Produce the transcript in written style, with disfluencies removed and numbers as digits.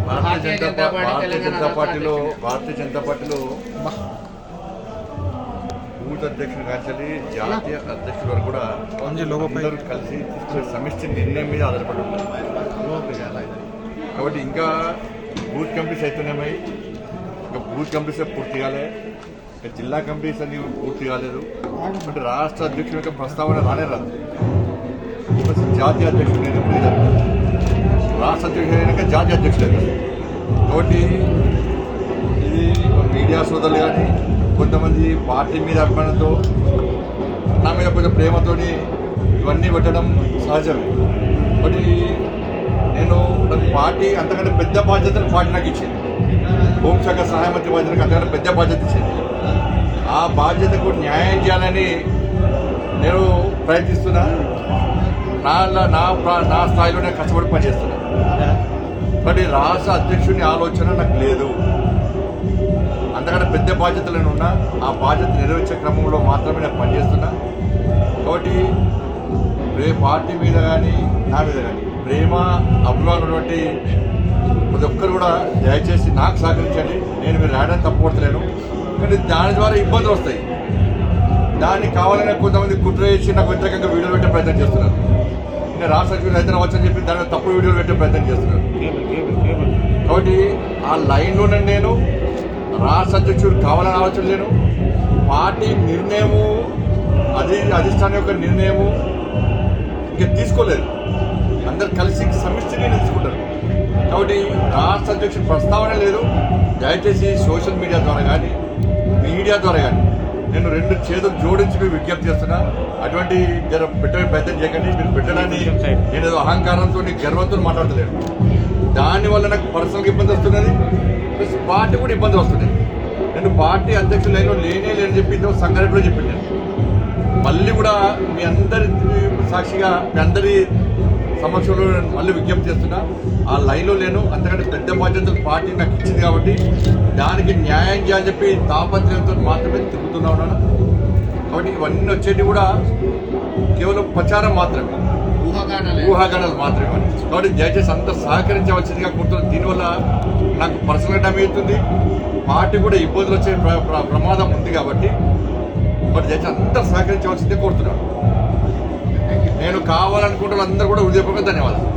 భారతీయ జనతా పార్టీలో బూత్ అధ్యక్షుడు కాల్చాలి జాతీయ అధ్యక్షుడు వరకు కూడా అందరూ కలిసి తీసుకునే సమిష్టి నిర్ణయం మీద ఆధారపడి ఉంటుంది. కాబట్టి ఇంకా బూత్ కమిటీస్ అయితేనేమై ఇంకా బూత్ కమిటీస్ పూర్తి కాలే, ఇంకా జిల్లా కమిటీస్ అన్ని పూర్తి కాలేదు. అంటే రాష్ట్ర అధ్యక్షుడు యొక్క ప్రస్తావన రానే రాదు. జాతీయ అధ్యక్షుడు రాష్ట్ర అధ్యక్షుడు అయినాక జాతీయ అధ్యక్షుడు అయినారు. కాబట్టి ఇది మీడియా సోదరులు కానీ కొంతమంది పార్టీ మీద అభిమానంతో నా మీద కొంచెం ప్రేమతోని ఇవన్నీ పెట్టడం సహజమే. కాబట్టి నేను పార్టీ అంతకంటే పెద్ద బాధ్యతను పార్టీ నాకు ఇచ్చింది. హోంశాఖ సహాయ మంత్రి బాధ్యతకు అంతకంటే పెద్ద బాధ్యత ఇచ్చింది. ఆ బాధ్యతకు న్యాయం చేయాలని నేను ప్రయత్నిస్తున్నా. నా స్థాయిలో నేను కష్టపడి పనిచేస్తున్నా. కాబట్టి రాష్ట్ర అధ్యక్షుని ఆలోచన నాకు లేదు. అంతకంటే పెద్ద బాధ్యతలను ఉన్నా ఆ బాధ్యత నెరవేర్చే క్రమంలో మాత్రమే నేను పనిచేస్తున్నా. కాబట్టి పార్టీ మీద కానీ నా మీద కానీ ప్రేమ అభిమానం బట్టి ప్రతి ఒక్కరు కూడా దయచేసి నాకు సహకరించండి. నేను మీరు రాయడానికి తప్పకూడలేను, కానీ దాని ద్వారా ఇబ్బందులు వస్తాయి. దాన్ని కావాలని కొంతమంది కుట్ర చేసి నాకు వ్యతిరేకంగా వీడియోలు పెట్టే ప్రయత్నం చేస్తున్నారు. ఇంకా రాష్ట్ర అధ్యక్షుడు హైదరాబాద్ అని చెప్పి దాని తప్పుడు వీడియోలు పెట్టే ప్రయత్నం చేస్తున్నారు. కాబట్టి ఆ లైన్లోనే నేను రాష్ట్ర అధ్యక్షుడు కావాలని ఆలోచన లేను. పార్టీ నిర్ణయము అధిష్టానం యొక్క నిర్ణయము ఇంకా తీసుకోలేదు. అందరు కలిసి సమిష్టిని తీసుకుంటారు. కాబట్టి రాష్ట్ర అధ్యక్షుడు ప్రస్తావన లేదు. దయచేసి సోషల్ మీడియా ద్వారా కానీ మీడియా ద్వారా కానీ నేను రెండు చేతులు జోడించి మీరు విజ్ఞప్తి చేస్తున్నా. అటువంటి పెట్టే ప్రయత్నం చేయకండి. మీరు పెట్టడానికి నేను ఏదో అహంకారంతో గర్వంతో మాట్లాడతలేను. దానివల్ల నాకు పర్సనల్గా ఇబ్బంది వస్తున్నది, ప్లస్ పార్టీ కూడా ఇబ్బందులు వస్తున్నాయి. నేను పార్టీ అధ్యక్షులు లేని చెప్పి సంగారెడ్డి కూడా చెప్పింది. మళ్ళీ కూడా మీ అందరి సాక్షిగా మీ అందరి సమక్షంలో మళ్ళీ విజ్ఞప్తి చేస్తున్నా. ఆ లైన్లో లేను. అంతకంటే పెద్ద బాధ్యతలు పార్టీ నాకు ఇచ్చింది కాబట్టి దానికి న్యాయం చేయాలని చెప్పి తాపత్రయంతో మాత్రమే తిరుగుతున్నా ఉన్నాను. కాబట్టి ఇవన్నీ వచ్చేటి కూడా కేవలం ప్రచారం మాత్రమే, ఊహాగానాలు మాత్రమే. కాబట్టి దయచేసి అంతా సహకరించవలసిందిగా కోరుతున్నాను. దీనివల్ల నాకు పర్సనల్ డ్యామేజ్ అవుతుంది, పార్టీ కూడా ఇబ్బందులు వచ్చే ప్రమాదం ఉంది. కాబట్టి మరి దయచేసి అంతా సహకరించవలసిందే కోరుతున్నాను. నేను కావాలనుకుంటున్న అందరూ కూడా హృదయపూర్వక ధన్యవాదాలు.